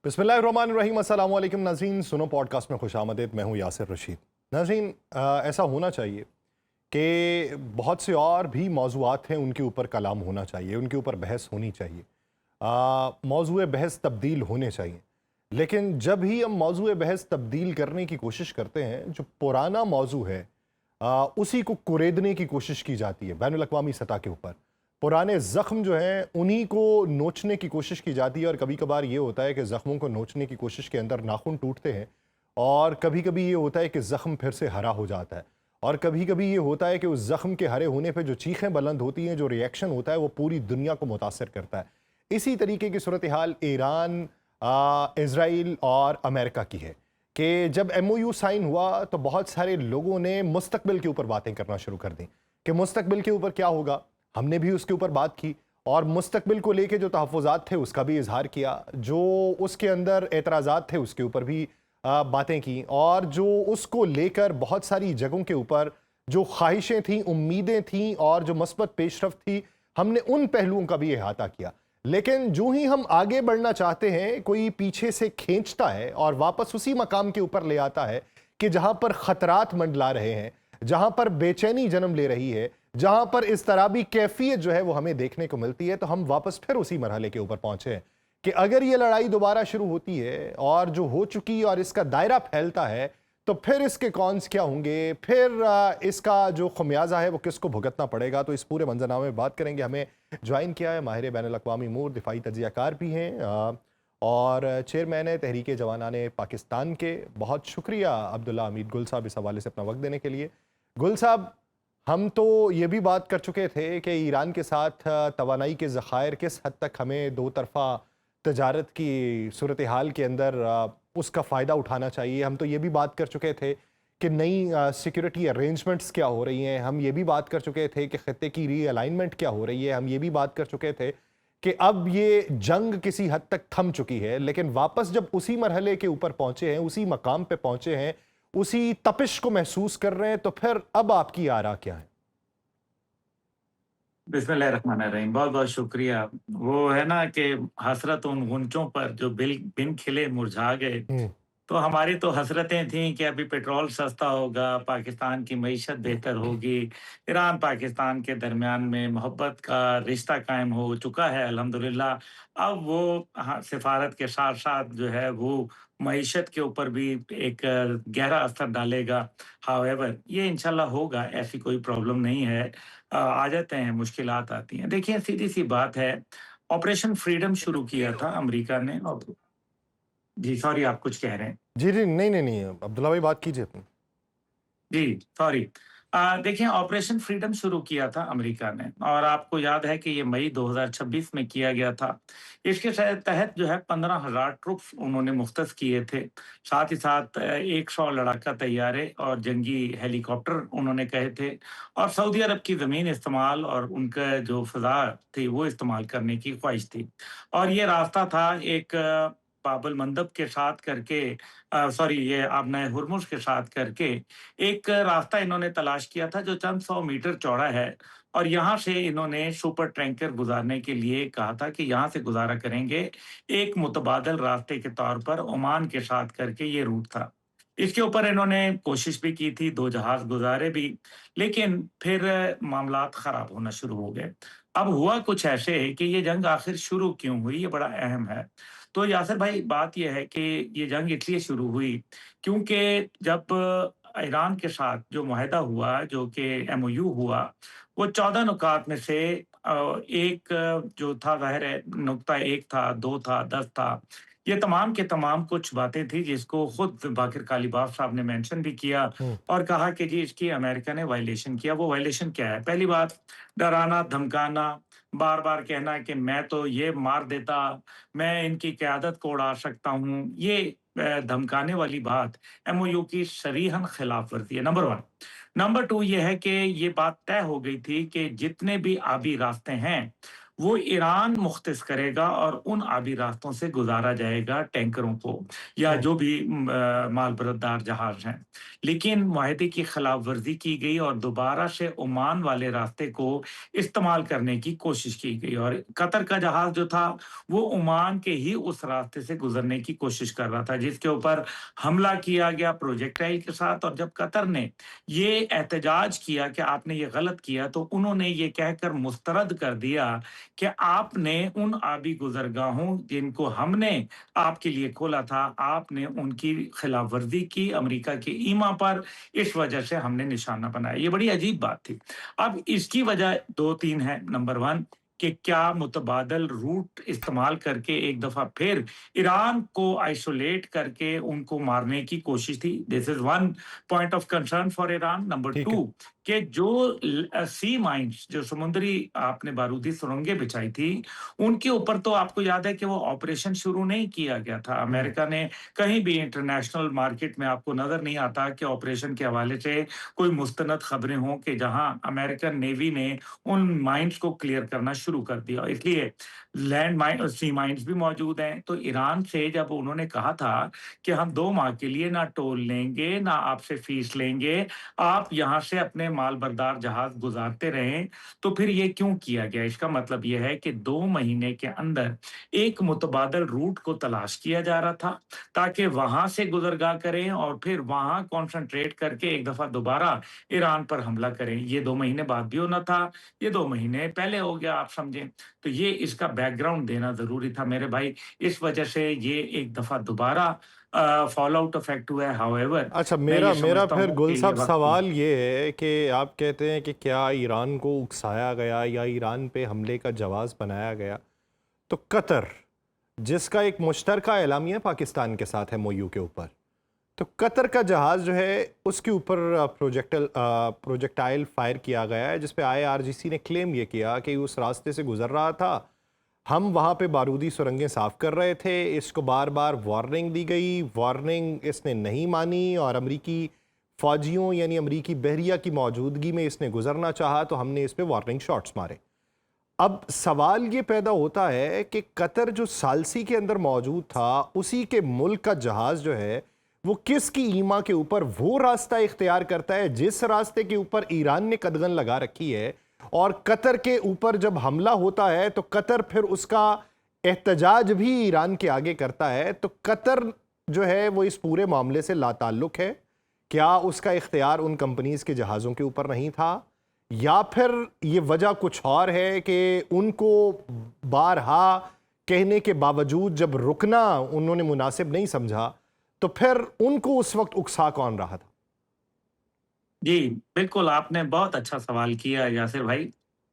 बिस्मिल्लाहिर्रहमानिर्रहीम। अस्सलाम वालेकुम नाज़रीन, सुनो पॉडकास्ट में खुशामदीद। मैं हूँ यासिर रशीद। नाज़रीन, ऐसा होना चाहिए कि बहुत से और भी मौज़ूआत हैं, उनके ऊपर कलाम होना चाहिए, उनके ऊपर बहस होनी चाहिए, मौज़ूए बहस तब्दील होने चाहिए। लेकिन जब ही हम मौज़ूए बहस तब्दील करने की कोशिश करते हैं, जो पुराना मौज़ू है उसी को कुरेदने की कोशिश की जाती है बैनुल अक़वामी सतह के ऊपर। पुराने ज़ख्म जो हैं उन्हीं को नोचने की कोशिश की जाती है, और कभी कभार ये होता है कि ज़ख्मों को नोचने की कोशिश के अंदर नाखून टूटते हैं, और कभी कभी ये होता है कि ज़ख्म फिर से हरा हो जाता है, और कभी कभी ये होता है कि उस ज़ख्म के हरे होने पे जो चीखें बुलंद होती हैं, जो रिएक्शन होता है, वो पूरी दुनिया को मुतासर करता है। इसी तरीके की सूरत हाल ईरान, इसराइल और अमेरिका की है कि जब MOU साइन हुआ तो बहुत सारे लोगों ने मुस्तकबिल के ऊपर बातें करना शुरू कर दी कि मुस्तकबिल के ऊपर क्या होगा। हमने भी उसके ऊपर बात की, और मुस्तकबिल को लेके जो तहफ़्फ़ुज़ात थे उसका भी इजहार किया, जो उसके अंदर एतराज़ात थे उसके ऊपर भी बातें की, और जो उसको लेकर बहुत सारी जगहों के ऊपर जो ख्वाहिशें थीं, उम्मीदें थीं, और जो मस्बत पेशरफ्त थी, हमने उन पहलुओं का भी अहाता किया। लेकिन जो ही हम आगे बढ़ना चाहते हैं, कोई पीछे से खींचता है और वापस उसी मकाम के ऊपर ले आता है कि जहां पर खतरात मंडला रहे हैं, जहां पर बेचैनी जन्म ले रही है, जहां पर इस तरह भी कैफियत जो है वो हमें देखने को मिलती है, तो हम वापस फिर उसी मरहले के ऊपर पहुंचे हैं कि अगर ये लड़ाई दोबारा शुरू होती है और जो हो चुकी और इसका दायरा फैलता है, तो फिर इसके कॉन्स क्या होंगे, फिर इसका जो खमियाजा है वो किसको भुगतना पड़ेगा। तो इस पूरे मंजरनामे में बात करेंगे। हमें ज्वाइन किया है माहिर बैनुल अक़वामी उमूर, दिफाई तजियाकार भी हैं, और चेयरमैन है तहरीक जवानाने पाकिस्तान के। बहुत शुक्रिया अब्दुल्ला हमीद गुल साहब इस हवाले से अपना वक्त देने के लिए। गुल साहब, हम तो ये भी बात कर चुके थे कि ईरान के साथ तवानाई के ज़खायर किस हद तक हमें दो तरफ़ा तजारत की सूरत हाल के अंदर उसका फ़ायदा उठाना चाहिए। हम तो ये भी बात कर चुके थे कि नई सिक्योरिटी अरेंजमेंट्स क्या हो रही हैं। हम ये भी बात कर चुके थे कि ख़त्ते की रीअलाइनमेंट क्या हो रही है। हम ये भी बात कर चुके थे कि अब ये जंग किसी हद तक थम चुकी है, लेकिन वापस जब उसी मरहले के ऊपर पहुंचे हैं, उसी मकाम पे पहुंचे हैं, उसी तपिश को महसूस कर रहे हैं, तो फिर अब आपकी आरा क्या है? बिस्मिल्लाहिर्रहमानिर्रहीम। बहुत-बहुत शुक्रिया। वो है ना कि हसरत उन गुंचों पर जो बिन खिले मुरझा गए। हुँ। तो हमारी तो हसरतें थीं कि अभी पेट्रोल सस्ता होगा, पाकिस्तान की मईशत बेहतर होगी, ईरान पाकिस्तान के दरमियान में मोहब्बत का रिश्ता कायम हो चुका है अल्हम्दुलिल्लाह। अब वो हाँ, सिफ़ारत के साथ-साथ जो है वो मईशत के ऊपर भी एक गहरा असर डालेगा। हाउएवर ये इंशाल्लाह होगा, ऐसी कोई प्रॉब्लम नहीं है। आ जाते हैं, मुश्किलात आती हैं। देखिए सीधी-सी बात है, ऑपरेशन फ्रीडम शुरू किया था अमेरिका ने और जी, सॉरी आप कुछ कह रहे हैं? जी, जी। नहीं, नहीं, नहीं। अब्दुल्ला भाई बात कीजिए अपनी। जी, सॉरी। देखिए ऑपरेशन फ्रीडम शुरू किया था अमेरिका ने और आपको याद है कि ये मई 2026 में किया गया था। इसके तहत जो है 15,000 ट्रुप्स उन्होंने मुख्तस किए थे। साथ ही साथ 100 लड़ाका तैयारे और जंगी हेलीकॉप्टर उन्होंने कहे थे और सऊदी अरब की ज़मीन इस्तेमाल और उनका जो फ़ज़ा थी वो इस्तेमाल करने की ख्वाहिश थी। और ये रास्ता था एक बाब अल मंदब के साथ करके सॉरी ये आपने हुरमुज़ के साथ करके एक रास्ता इन्होंने तलाश किया था जो चंद 100 मीटर चौड़ा है और यहाँ से इन्होंने सुपर टैंकर गुज़ारने के लिए कहा था कि यहाँ से गुज़ारा करेंगे। एक मुतबादल रास्ते के तौर पर ओमान के साथ करके ये रूट था। इसके ऊपर इन्होंने कोशिश भी की थी, 2 जहाज़ गुज़ारे भी, लेकिन फिर मामलात ख़राब होना शुरू हो गए। अब हुआ कुछ ऐसे कि ये जंग आखिर शुरू क्यों हुई, ये बड़ा अहम है। तो यासिर भाई बात ये है कि ये जंग इसलिए शुरू हुई क्योंकि जब ईरान के साथ जो मुआहदा हुआ, जो कि एमओयू हुआ, वो 14 नुकात में से एक जो था ज़ाहिर है नुकता 1 था, 2 था, 10 था। ये तमाम के तमाम कुछ बातें थी जिसको खुद बाकिर कालीबाफ साहब ने मेंशन भी किया हुँ। और कहा कि जी इसकी अमेरिका ने वायलेशन किया। वो वायलेशन क्या है? पहली बात डराना, धमकाना, बार-बार कहना कि मैं तो ये मार देता, मैं इनकी क़यादत को उड़ा सकता हूँ। ये धमकाने वाली बात एमओयू की सरीहन खिलाफ वर्जी है, नंबर 1। नंबर 2 ये है कि ये बात तय हो गई थी कि जितने भी आबी रास्ते हैं, वो ईरान मुख्तिस करेगा और उन आबी रास्तों से गुजारा जाएगा टैंकरों को या हम्म। जो भी माल बरदार जहाज हैं। लेकिन माहदे की खिलाफ वर्जी की गई और दोबारा से ओमान वाले रास्ते को इस्तेमाल करने की कोशिश की गई और कतर का जहाज जो था वो ओमान के ही उस रास्ते से गुजरने की कोशिश कर रहा था, जिसके ऊपर हमला किया गया प्रोजेक्टाइल के साथ। और जब कतर ने ये एहतजाज किया कि आपने ये गलत किया, तो उन्होंने ये कहकर मुस्तरद कर दिया कि आपने उन आबी गुजरगाहों जिनको हमने आपके लिए खोला था, आपने उनकी खिलाफ वर्जी की अमेरिका के ईमा पर, इस वजह से हमने निशाना बनाया। ये बड़ी अजीब बात थी। अब इसकी वजह 2-3 है। नंबर 1 कि क्या मुतबादल रूट इस्तेमाल करके एक दफ़ा फिर ईरान को आइसोलेट करके उनको मारने की कोशिश थी। This is one point of concern for Iran. Number ठीक है। 2 कि जो सी माइन्स जो समुद्री आपने बारूदी सुरंगें बिछाई थी, उनके ऊपर तो आपको याद है कि वो ऑपरेशन शुरू नहीं किया गया था। हम्म। अमेरिका ने कहीं भी इंटरनेशनल मार्केट में आपको नज़र नहीं आता कि ऑपरेशन के हवाले से कोई मुस्तनद खबरें हों कि जहां अमेरिकन नेवी ने उन माइंस को क्लियर करना शुरू कर दिया। इसलिए लैंड माइन और सी माइंस भी मौजूद हैं। तो ईरान से जब उन्होंने कहा था कि हम 2 माह के लिए ना टोल लेंगे, ना आपसे फीस लेंगे, आप यहाँ से अपने माल बरदार जहाज गुजारते रहें, तो फिर ये क्यों किया गया? इसका मतलब ये है कि 2 महीने के अंदर एक मुतबादल रूट को तलाश किया जा रहा था, ताकि वहाँ से गुज़रगाह करें और फिर वहाँ कॉन्संट्रेट करके एक दफ़ा दोबारा ईरान पर हमला करें। ये 2 महीने बाद भी होना था, ये 2 महीने पहले हो गया, आप समझें। तो ये इसका बैकग्राउंड देना ज़रूरी था मेरे भाई। इस वजह से ये एक दफ़ा दोबारा फॉल आउट इफ़ेक्ट हुआ है। हाउएवर अच्छा, मैं मेरा ये मेरा समझता फिर हूँ गुल कि ये साहब वक़्त की। सवाल ये है कि आप कहते हैं कि क्या ईरान को उकसाया गया या ईरान पे हमले का जवाब बनाया गया, तो कतर जिसका एक मुश्तरका एलामिया पाकिस्तान के साथ है एमओयू के ऊपर, तो कतर का जहाज़ जो है उसके ऊपर प्रोजेक्टाइल फायर किया गया है, जिस पे आईआरजीसी ने क्लेम ये किया कि उस रास्ते से गुजर रहा था, हम वहाँ पे बारूदी सुरंगें साफ़ कर रहे थे, इसको बार बार वार्निंग दी गई, वार्निंग इसने नहीं मानी और अमरीकी फ़ौजियों यानी अमरीकी बहरिया की मौजूदगी में इसने गुजरना चाहा तो हमने इस पे वार्निंग शॉट्स मारे। अब सवाल ये पैदा होता है कि कतर जो सालसी के अंदर मौजूद था, उसी के मुल्क का जहाज जो है वो किसकी ईमा के ऊपर वो रास्ता इख्तियार करता है जिस रास्ते के ऊपर ईरान ने कदगन लगा रखी है, और कतर के ऊपर जब हमला होता है तो कतर फिर उसका एहतजाज भी ईरान के आगे करता है। तो कतर जो है वो इस पूरे मामले से लाताल्लुक है। क्या उसका इख्तियार उन कंपनीज के जहाज़ों के ऊपर नहीं था, या फिर ये वजह कुछ और है कि उनको बारहा कहने के बावजूद जब रुकना उन्होंने मुनासिब नहीं समझा, तो फिर उनको उस वक्त उकसा कौन रहा था? जी, बिल्कुल, आपने बहुत अच्छा सवाल किया यासिर भाई।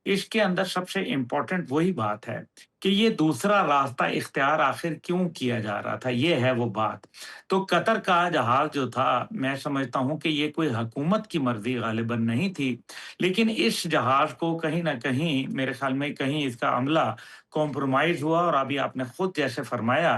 इसके अंदर सबसे इम्पोर्टेंट वही बात है कि ये दूसरा रास्ता इख्तियार आखिर क्यों किया जा रहा था, ये है वो बात। तो कतर का जहाज़ जो था, मैं समझता हूँ कि ये कोई हुकूमत की मर्ज़ी ग़ालिबन नहीं थी, लेकिन इस जहाज़ को कहीं न कहीं मेरे ख़्याल में कहीं इसका अमला कॉम्प्रोमाइज़ हुआ और अभी आपने खुद जैसे फ़रमाया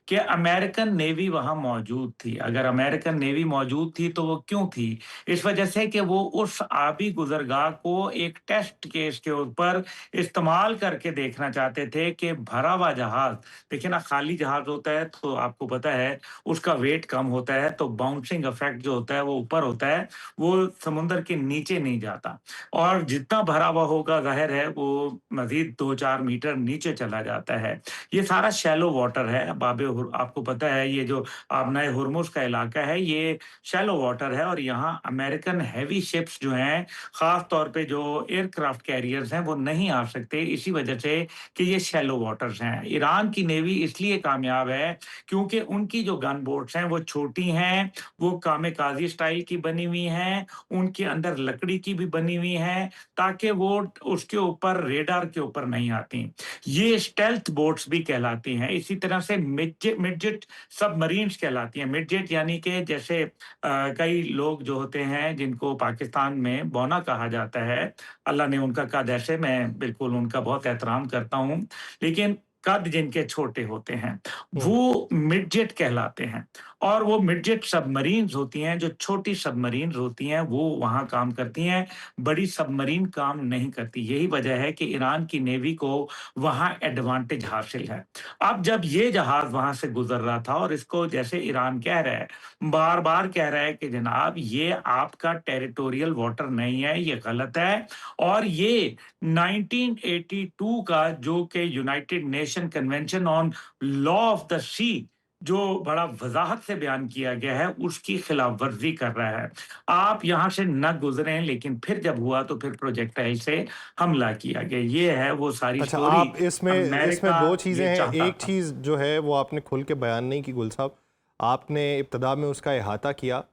कि अमेरिकन नेवी वहाँ मौजूद थी। अगर अमेरिकन नेवी मौजूद थी, तो वो क्यों थी? इस वजह से कि वो उस आबी गुज़रगाह को एक टेस्ट केस के ऊपर इस्तेमाल करके देखना चाहते थे कि भरा हुआ जहाज़, देखिए ना, खाली जहाज़ होता है तो आपको पता है उसका वेट कम होता है, तो बाउंसिंग इफ़ेक्ट जो होता है वो ऊपर होता है, वो समुद्र के नीचे नहीं जाता। और जितना भरा हुआ होगा ज़ाहिर है वो मज़ीद 2-4 मीटर नीचे चला जाता है। ये सारा शैलो वाटर है। आपको पता है ये जो आबनाए हुर्मुज़ का इलाका है, ये शैलो वाटर है और यहाँ अमेरिकन हेवी शिप्स जो हैं, ख़ास तौर पे जो एयरक्राफ्ट कैरियर्स हैं, वो नहीं आ सकते, इसी वजह से कि ये शैलो वाटर्स हैं। ईरान की नेवी इसलिए कामयाब है क्योंकि उनकी जो गन बोट्स हैं, वो छोटी हैं, वो कामिकाज़ी स्टाइल की बनी हुई हैं, उनके अंदर लकड़ी की भी बनी हुई हैं, ताकि वो उसके ऊपर रेडार के ऊपर नहीं आती। ये स्टेल्थ बोट्स भी कहलाती हैं। इसी तरह से मिडजेट सबमरीन्स कहलाती हैं। मिडजेट यानी कि जैसे कई लोग जो होते हैं जिनको पाकिस्तान में बौना कहा जाता है, अल्लाह ने उनका कद ऐसे, मैं बिल्कुल उनका बहुत एहतराम करता हूँ। लेकिन कद जिनके छोटे होते हैं, हम्म। वो मिडजेट कहलाते हैं। और वो मिडजेट सबमरीन्स होती हैं, जो छोटी सबमरीन्स होती हैं, वो वहाँ काम करती हैं, बड़ी सबमरीन काम नहीं करती। यही वजह है कि ईरान की नेवी को वहाँ एडवांटेज हासिल है। अब जब ये जहाज़ वहाँ से गुज़र रहा था और इसको जैसे ईरान कह रहा है, बार-बार कह रहा है कि जनाब ये आपका टेरिटोरियल वाटर नहीं है, ये गलत है और ये 1982 का जो कि United Nation Convention on law of the sea जो बड़ा वज़ाहत से बयान किया गया है, उसकी खिलाफ वर्ज़ी कर रहा है। आप यहाँ से ना गुज़रे लेकिन फिर जब हुआ तो फिर प्रोजेक्टाइल से हमला किया गया। ये है वो सारी अच्छा, स्टोरी। आप इसमें अमेरिका दो चीज़ें ये हैं। चाहता एक था। चीज़ जो है वो आपने खुल के बयान नहीं की गुल साहब, आपने इब्तदा में उसका इहाता किया,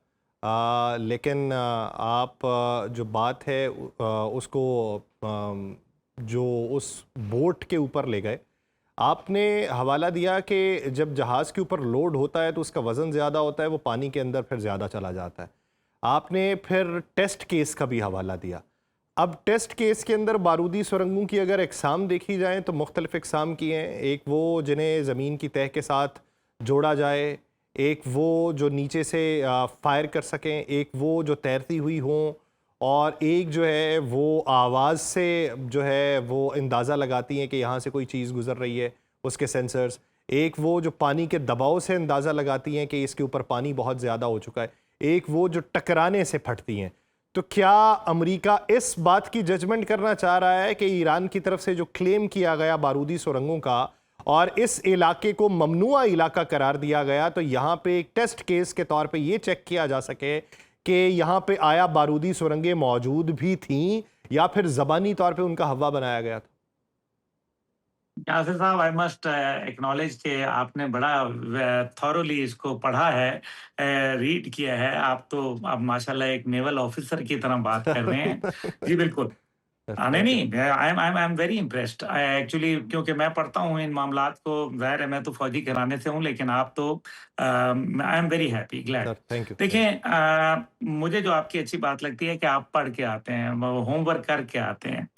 लेकिन आप जो बात है उसको जो उस बोट के ऊपर ले गए, आपने हवाला दिया कि जब जहाज़ के ऊपर लोड होता है तो उसका वज़न ज़्यादा होता है, वो पानी के अंदर फिर ज़्यादा चला जाता है। आपने फिर टेस्ट केस का भी हवाला दिया। अब टेस्ट केस के अंदर बारूदी सुरंगों की अगर इकसाम देखी जाए तो मुख्तलिफ इकसाम की हैं। एक वो जिन्हें ज़मीन की तह के साथ जोड़ा जाए, एक वो जो नीचे से फायर कर सकें, एक वो जो तैरती हुई हों, और एक जो है वो आवाज़ से जो है वो अंदाज़ा लगाती हैं कि यहाँ से कोई चीज़ गुज़र रही है, उसके सेंसर्स। एक वो जो पानी के दबाव से अंदाज़ा लगाती हैं कि इसके ऊपर पानी बहुत ज़्यादा हो चुका है। एक वो जो टकराने से फटती हैं। तो क्या अमेरिका इस बात की जजमेंट करना चाह रहा है कि ईरान की तरफ से जो क्लेम किया गया बारूदी सुरंगों का और इस इलाके को ममनुआ इलाका करार दिया गया, तो यहाँ पे एक टेस्ट केस के तौर पे ये चेक किया जा सके कि यहाँ पे आया बारूदी सुरंगें मौजूद भी थीं या फिर ज़बानी तौर पे उनका हवा बनाया गया था? यासिर साहब, आई मस्ट एक्नॉलेज कि आपने बड़ा थॉरोली इसको पढ़ा है, रीड किया है। आप तो अब माशाल्लाह एक नेवल ऑफिसर की तरह बात कर रहे हैं। जी बिल्कुल। नहीं, थैंक यू। नहीं, I am very impressed. Actually क्योंकि मैं पढ़ता हूँ इन मामलात को, ज़ाहिर है मैं तो फौजी घराने से हूँ, लेकिन आप तो I am very happy, glad. Sir thank you, thank देखिए, मुझे जो आपकी अच्छी बात लगती है कि आप पढ़ के आते हैं, होमवर्क करके आते हैं।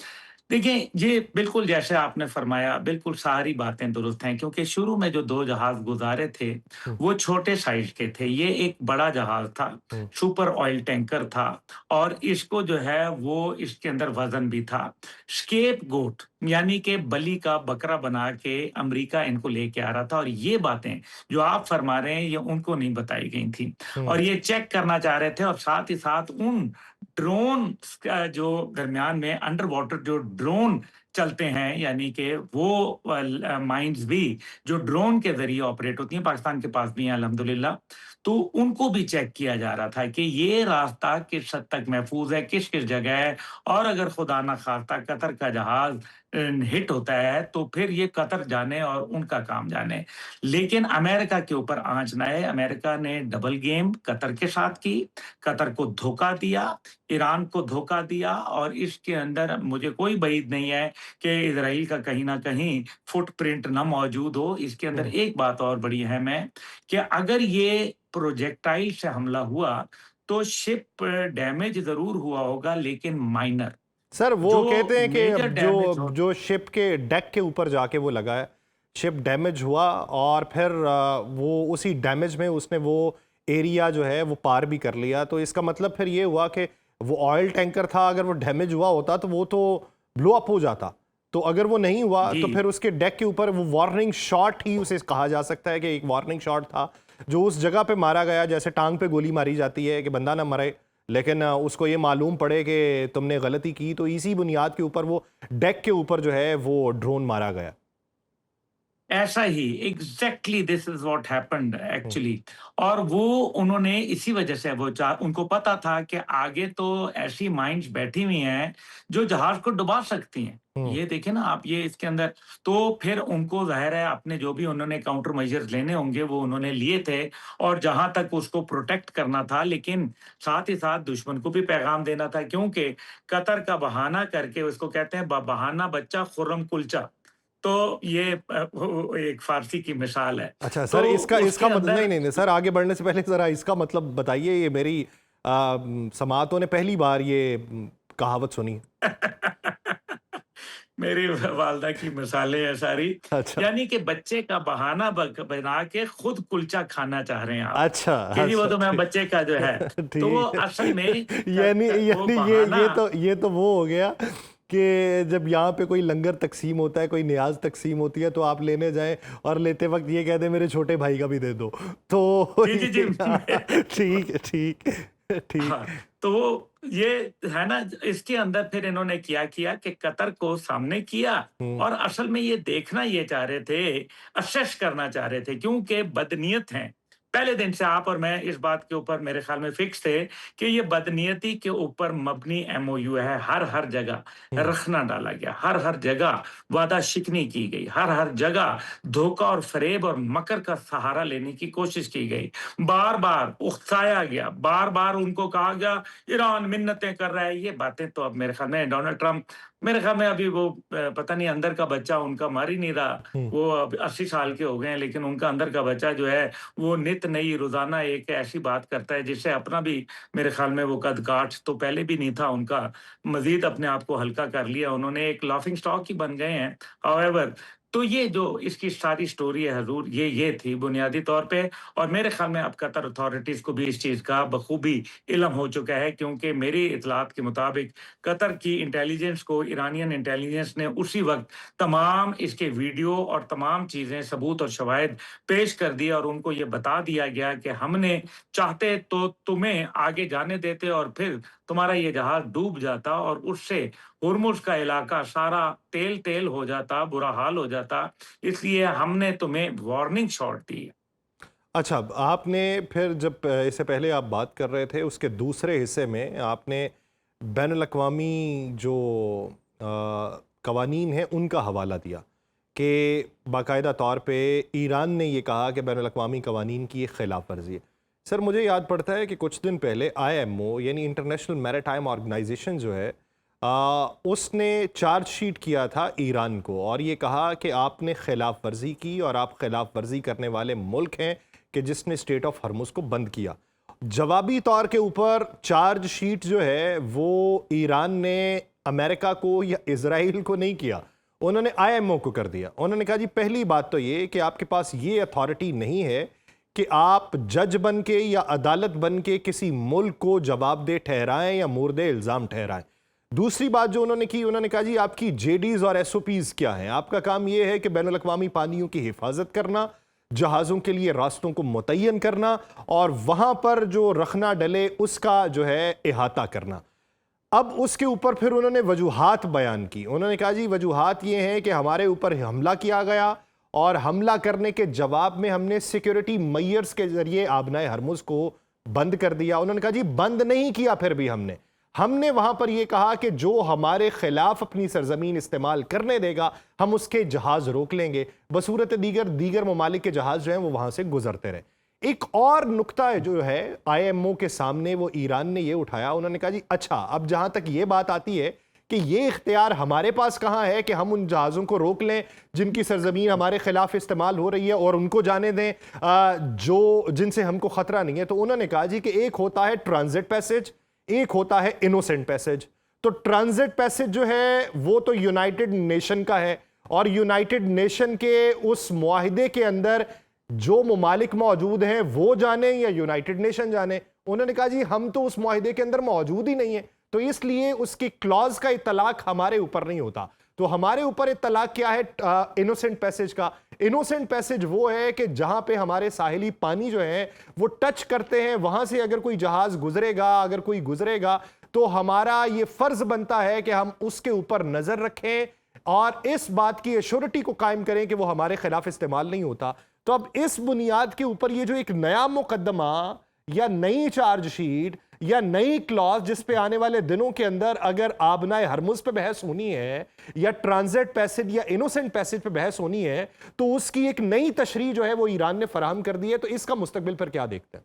देखिए, ये बिल्कुल जैसे आपने फरमाया, बिल्कुल सारी बातें दुरुस्त हैं, क्योंकि शुरू में जो 2 जहाज़ गुज़ारे थे, यू। वो छोटे साइज़ के थे। ये एक बड़ा जहाज़ था, हम्म। सुपर ऑयल टैंकर था और इसको जो है वो इसके अंदर वज़न भी था। स्केपगोट यानी कि बलि का बकरा बना के अमेरिका इनको लेके आ रहा था, और ये बातें जो आप फरमा रहे हैं, ये उनको नहीं बताई गई थी। हम्म। और ये चेक करना चाह रहे थे, और साथ ही साथ उन ड्रोन का जो दरमियान में अंडर वाटर जो ड्रोन चलते हैं, यानी कि वो माइंस भी जो ड्रोन के ज़रिए ऑपरेट होती हैं, पाकिस्तान के पास भी हैं अल्हम्दुलिल्लाह। तो उनको भी चेक किया जा रहा था कि ये रास्ता किस हद तक महफूज़ है, किस-किस जगह है, और अगर खुदा ना ख़ास्ता कतर का जहाज़ हिट होता है, तो फिर ये कतर जाने और उनका काम जाने। लेकिन अमेरिका के ऊपर आँच ना आए, अमेरिका ने डबल गेम कतर के साथ की, कतर को धोखा दिया, ईरान को धोखा दिया, और इसके अंदर मुझे कोई बईद नहीं है कि इज़राइल का कहीं न कहीं फुटप्रिंट ना मौजूद हो। इसके अंदर हम्म। एक बात और बड़ी अहम है कि अगर ये प्रोजेक्टाइल से हमला हुआ, तो शिप डैमेज ज़रूर हुआ होगा, लेकिन माइनर। सर वो जो कहते हैं कि मेजर अब जो डैमेज हो जो शिप के डेक के ऊपर जाके वो लगा है, शिप डैमेज हुआ और फिर वो उसी डैमेज में उसने वो एरिया जो है वो पार भी कर लिया। तो इसका मतलब फिर ये हुआ कि वो ऑयल टैंकर था, अगर वो डैमेज हुआ होता तो वो तो ब्लो अप हो जाता। तो अगर वो नहीं हुआ जी। तो फिर उसके डेक के ऊपर वो वार्निंग शॉट ही उसे कहा जा सकता है कि एक वार्निंग शॉट था जो उस जगह पे मारा गया, जैसे टांग पे गोली मारी जाती है कि बंदा ना मरे, लेकिन उसको ये मालूम पड़े कि तुमने गलती की, तो इसी बुनियाद के ऊपर वो डेक के ऊपर जो है वो ड्रोन मारा गया। ऐसा ही exactly this is what happened hmm. Actually. और वो उन्होंने इसी वजह से वो उनको पता था कि आगे तो ऐसी माइंड्स बैठी हुई हैं जो जहाज को डुबा सकती हैं। हम्म। ये देखें ना आप, ये इसके अंदर तो फिर उनको जाहिर है अपने जो भी उन्होंने काउंटर मेजर्स लेने होंगे वो उन्होंने लिए थे, और जहां तक उसको प्रोटेक्ट करना था, लेकिन साथ ही साथ दुश्मन को भी पैगाम देना था, क्योंकि कतर का बहाना करके उसको कहते हैं बहाना बच्चा खुर्रम कुलचा। तो ये वो एक फ़ारसी की मिसाल है। अच्छा तो सर, इसका उसके इसका मतलब नहीं अंदर नहीं नहीं सर, आगे बढ़ने से पहले ज़रा इसका मतलब बताइए। ये मेरी समाअतों ने पहली बार ये कहावत सुनी। मेरी वालदा की मिसालें हैं सारी। अच्छा, यानी कि बच्चे का बहाना बना के खुद कुलचा खाना चाह रहे हैं आप, अच्छा, कि जी वो अच्छा, तो मैं ठीक। बच्चे का जो है, तो वो ठीक असल में यानी वो यानी बहाना। ये तो वो हो गया कि जब यहाँ पे कोई लंगर तक़सीम होता है, कोई नियाज़ तक़सीम होती है, तो आप लेने जाएँ और लेते वक़्त ये कह दें मेरे छोटे भाई का भी दे दो। तो जी, जी, जी। ये हाँ, ठीक, ठीक, ठीक। हाँ, तो वो ये है ना, इसके अंदर फिर इन्होंने क्या किया कि कतर को सामने किया, हुँ, और असल में ये देखना ये चाह रहे थे, असेस करना चाह रहे थे, क्योंकि बदनीयत हैं। पहले दिन से आप और मैं इस बात के ऊपर मेरे ख्याल में फिक्स थे कि ये बदनीयती के ऊपर मबनी एमओयू है। हर जगह हुँ, रखना डाला गया, हर जगह वादा शिकनी की गई, हर जगह धोखा और फरेब और मकर का सहारा लेने की कोशिश की गई। बार-बार उकसाया गया, बार-बार उनको कहा गया ईरान मिन्नतें कर रहा है। ये बातें तो अब मेरे ख्याल में डोनाल्ड ट्रंप, मेरे ख्याल में अभी वो पता नहीं अंदर का बच्चा उनका मर ही नहीं रहा। हुँ। वो अब 80 साल के हो गए हैं, लेकिन उनका अंदर का बच्चा जो है वो नित नई रोज़ाना एक ऐसी बात करता है जिससे अपना भी मेरे ख्याल में वो कद-काठ तो पहले भी नहीं था उनका, मज़ीद अपने आप को हल्का कर लिया उन्होंने, एक लाफिंग स्टॉक ही बन गए हैं। हाउएवर, तो ये जो इसकी सारी स्टोरी है हज़ूर, ये थी बुनियादी तौर पे। और मेरे ख़्याल में अब कतर अथॉरिटीज़ को भी इस चीज़ का बखूबी इल्म हो चुका है, क्योंकि मेरी इत्तलात के मुताबिक कतर की इंटेलिजेंस को इरानियन इंटेलिजेंस ने उसी वक़्त तमाम इसके वीडियो और तमाम चीज़ें, सबूत और शवाहिद पेश कर दिए, और उनको ये बता दिया गया कि हमने चाहते तो तुम्हें आगे जाने देते और फिर तुम्हारा ये जहाज़ डूब जाता, और उससे हुर्मुज़ का इलाका सारा तेल-तेल हो जाता, बुरा हाल हो जाता। इसलिए हमने तुम्हें वार्निंग शॉट दी है। अच्छा, आपने फिर जब इससे पहले आप बात कर रहे थे, उसके दूसरे हिस्से में आपने बैनुल-अक़वामी जो कवानीन हैं, उनका हवाला दिया कि बाकायदा तौर पे ईरान ने ये कहा कि बैनुल-अक़वामी कवानीन की ये खिलाफ वर्जी है। सर, मुझे याद पड़ता है कि कुछ दिन पहले आईएमओ यानी इंटरनेशनल मैरीटाइम ऑर्गेनाइजेशन जो है उसने चार्जशीट किया था ईरान को और ये कहा कि आपने खिलाफ वर्जी की और आप खिलाफ वर्जी करने वाले मुल्क हैं कि जिसने स्टेट ऑफ हर्मुज़ को बंद किया। जवाबी तौर के ऊपर चार्जशीट जो है वो ईरान ने अमेरिका को या इजराइल को नहीं किया, उन्होंने आईएमओ को कर दिया। उन्होंने कहा जी पहली बात तो ये कि आपके पास ये अथॉरिटी नहीं है कि आप जज बन के या अदालत बन के किसी मुल्क को जवाबदेह ठहराएं या मुर्दे इल्ज़ाम ठहराएं। दूसरी बात जो उन्होंने की, उन्होंने कहा जी आपकी जेडीज और एसओपीज क्या हैं, आपका काम यह है कि बैनुल अक़वामी पानियों की हिफाजत करना, जहाज़ों के लिए रास्तों को मुतय्यन करना और वहां पर जो रखना डले उसका जो है इहाता करना। अब उसके ऊपर फिर उन्होंने वजूहात बयान की। उन्होंने कहा जी वजूहात ये हैं कि हमारे ऊपर हमला किया गया और हमला करने के जवाब में हमने सिक्योरिटी मेयर्स के जरिए आबनाए हरमुज़ को बंद कर दिया। उन्होंने कहा जी बंद नहीं किया, फिर भी हमने वहां पर यह कहा कि जो हमारे खिलाफ अपनी सरजमीन इस्तेमाल करने देगा हम उसके जहाज रोक लेंगे, बसूरत दीगर ममालिक के जहाज जो हैं वो वहां से गुजरते रहे। एक और नुक्ता जो है आईएमओ के सामने वो ईरान ने ये उठाया। उन्होंने कहा जी अच्छा, अब जहां तक ये बात आती है कि ये इख्तियार हमारे पास कहां है कि हम उन जहाज़ों को रोक लें जिनकी सरजमीन हमारे खिलाफ इस्तेमाल हो रही है और उनको जाने दें जो जिनसे हमको खतरा नहीं है। तो उन्होंने कहा जी कि एक होता है ट्रांजिट पैसेज, एक होता है इनोसेंट पैसेज। तो ट्रांजिट पैसेज जो है वो तो यूनाइटेड नेशन का है और यूनाइटेड नेशन के उस मुआहिदे के अंदर जो मुमालिक मौजूद हैं वो जाने या यूनाइटेड नेशन जाने। उन्होंने कहा जी हम तो उस मुआहिदे के अंदर मौजूद ही नहीं है, तो इसलिए उसकी क्लॉज का इतलाक हमारे ऊपर नहीं होता। तो हमारे ऊपर इतलाक क्या है इनोसेंट पैसेज का? इनोसेंट पैसेज वो है कि जहां पे हमारे साहिली पानी जो है वो टच करते हैं, वहां से अगर कोई जहाज गुजरेगा, अगर कोई गुजरेगा तो हमारा ये फर्ज बनता है कि हम उसके ऊपर नजर रखें और इस बात की एश्योरिटी को कायम करें कि वो हमारे खिलाफ इस्तेमाल नहीं होता। तो अब इस बुनियाद के ऊपर ये जो एक नया मुकदमा या नई चार्जशीट या नई क्लॉज जिस पे आने वाले दिनों के अंदर अगर आबनाए हरमुज पे बहस होनी है या ट्रांजिट पैसेज या इनोसेंट पैसेज पे बहस होनी है, तो उसकी एक नई तशरीह जो है वो ईरान ने फराहम कर दी है। तो इसका मुस्तकबिल पर क्या देखते हैं?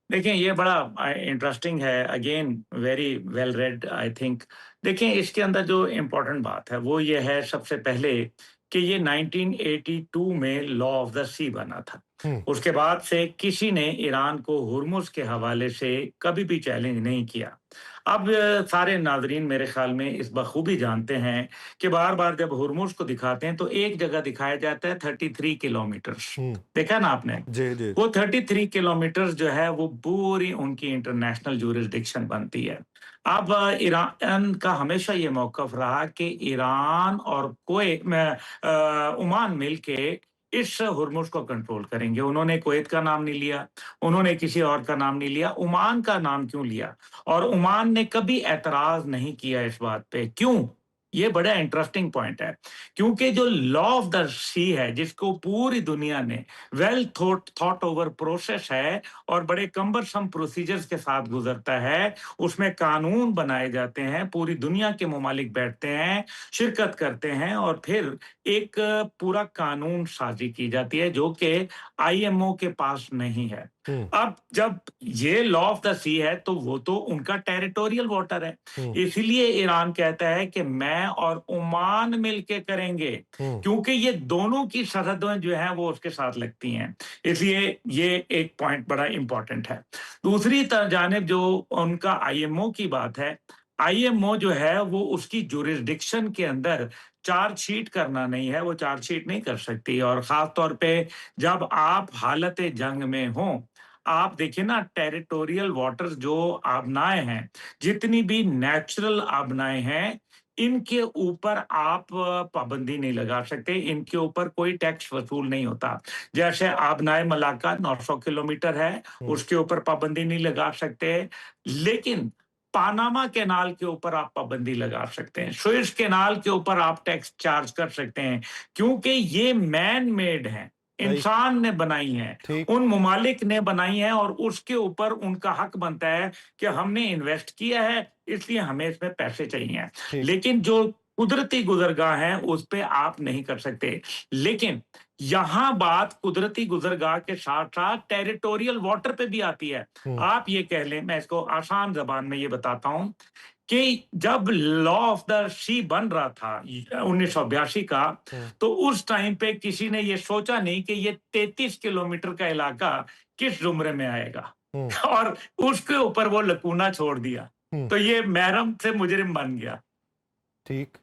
देखिए, ये बड़ा इंटरेस्टिंग है, again very well red I think. देखिए, इसके अंदर जो इम्पोर्टेंट बात है वो ये है सबसे पहले कि ये 1982 में लॉ ऑफ द सी बना था। हम्म। उसके बाद से किसी ने ईरान को हुर्मुज़ के हवाले से कभी भी चैलेंज नहीं किया। अब सारे नाज़रीन मेरे ख़्याल में इस बख़ूबी जानते हैं कि बार-बार जब हुर्मुज़ को दिखाते हैं तो एक जगह दिखाया जाता है 33 किलोमीटर्स। हम्म। देखा ना आपने? जी जी। वो 33 किलोमीटर्स जो है वो पूरी उनकी इंटरनेशनल ज्यूरिसडिक्शन बनती है। अब ईरान का हमेशा ये मौक़िफ़ रहा कि ईरान और ओमान मिलके इस हुर्मुज़ को कंट्रोल करेंगे। उन्होंने कुवैत का नाम नहीं लिया, उन्होंने किसी और का नाम नहीं लिया, ओमान का नाम क्यों लिया? और ओमान ने कभी एतराज़ नहीं किया इस बात पे, क्यों? ये बड़ा इंटरेस्टिंग पॉइंट है, क्योंकि जो लॉ ऑफ द सी है, जिसको पूरी दुनिया ने वेल थॉट ओवर प्रोसेस है और बड़े कम्बरसम प्रोसीजर्स के साथ गुज़रता है, उसमें कानून बनाए जाते हैं, पूरी दुनिया के ममालिक बैठते हैं, शिरकत करते हैं और फिर एक पूरा कानून साज़ी की जाती है, जो कि आईएमओ के पास नहीं है। हम्म। अब जब ये लॉ ऑफ द सी है, तो वो तो उनका टेरिटोरियल वाटर है। हम्म। इसीलिए ईरान कहता है कि मैं और ओमान मिलके करेंगे, हम्म। क्योंकि ये दोनों की सरहदें जो हैं वो उसके साथ लगती हैं। इसलिए ये एक पॉइंट बड़ा इम्पोर्टेंट है। दूसरी जानिब जो उनका आईएमओ की बात है, आईएमओ जो है वो उसकी ज्यूरिसडिक्शन के अंदर चार्जशीट करना नहीं है, वो चार्जशीट नहीं कर सकती और ख़ास तौर पे जब आप हालत जंग में हों, आप देखिए ना टेरिटोरियल वाटर्स जो आबनाएँ हैं, जितनी भी नेचुरल आबनाएँ हैं, इनके ऊपर आप पाबंदी नहीं लगा सकते, इनके ऊपर कोई टैक्स वसूल नहीं होता। जैसे आबनाए मलाक्का 900 किलोमीटर है, हम्म। उसके ऊपर पाबंदी नहीं लगा सकते, लेकिन पानामा कैनाल के ऊपर आप पाबंदी लगा सकते हैं, सुएज़ कैनाल के ऊपर आप टैक्स चार्ज कर सकते हैं, क्योंकि ये मैन मेड हैं, सही। इंसान ने बनाई हैं, ठीक। उन ममालिक ने बनाई हैं और उसके ऊपर उनका हक बनता है कि हमने इन्वेस्ट किया है, इसलिए हमें इसमें पैसे चाहिए। ठीक। लेकिन जो कुदरती गुज़रगाह हैं, उस पे आप नहीं कर सकते। लेकिन यहाँ बात कुदरती गुज़रगाह के साथ-साथ टेरिटोरियल वाटर पे भी आती है। हम्म। आप ये कह लें, मैं इसको आसान ज़बान में ये बताता हूँ कि जब लॉ ऑफ द सी बन रहा था 1982 का, हम्म। तो उस टाइम पे किसी ने ये सोचा नहीं कि ये 33 किलोमीटर का इलाका किस ज़ुमरे में आएगा हम्म। और उसके ऊपर वो लकूना छोड़ दिया। हम्म। तो ये महरम से मुजरिम बन गया। ठीक।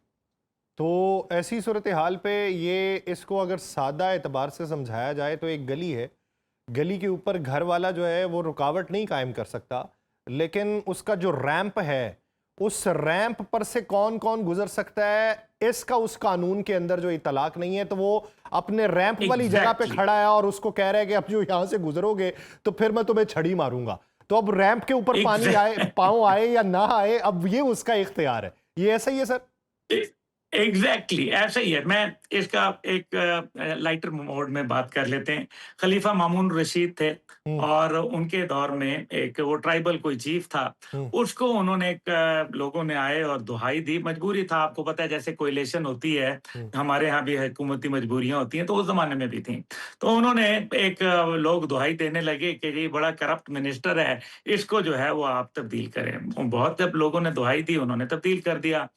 तो ऐसी सूरत हाल पे ये इसको अगर सादा एतबार से समझाया जाए तो एक गली है, गली के ऊपर घर वाला जो है वो रुकावट नहीं कायम कर सकता, लेकिन उसका जो रैंप है, उस रैंप पर से कौन कौन गुजर सकता है, इसका उस कानून के अंदर जो इतलाक नहीं है। तो वो अपने रैंप वाली जगह पे एग्ज़ैक्टली। खड़ा है और उसको कह रहा है कि अब जो यहां से गुजरोगे तो फिर मैं तुम्हें छड़ी मारूंगा। तो अब रैंप के ऊपर पानी आए, एग्ज़ैक्टली। पाँव आए या ना आए, अब ये उसका इख्तियार है। ये ऐसा ही है सर? एग्जैक्टली ऐसा ही है। मैं इसका एक लाइटर मोड में बात कर लेते हैं। खलीफा मामून रशीद थे हम्म। और उनके दौर में एक वो ट्राइबल कोई चीफ था, हम्म। उसको उन्होंने लोगों ने आए और दुहाई दी। मजबूरी था, आपको पता है जैसे कोएलिशन होती है, हम्म। हमारे यहाँ भी हुकूमती मजबूरियां होती हैं, तो उस जमाने में भी थी। तो उन्होंने एक लोग दुहाई देने लगे कि ये बड़ा करप्ट मिनिस्टर है, इसको जो है वो आप तब्दील करें। बहुत जब लोगों ने दुहाई दी, उन्होंने तब्दील कर दिया।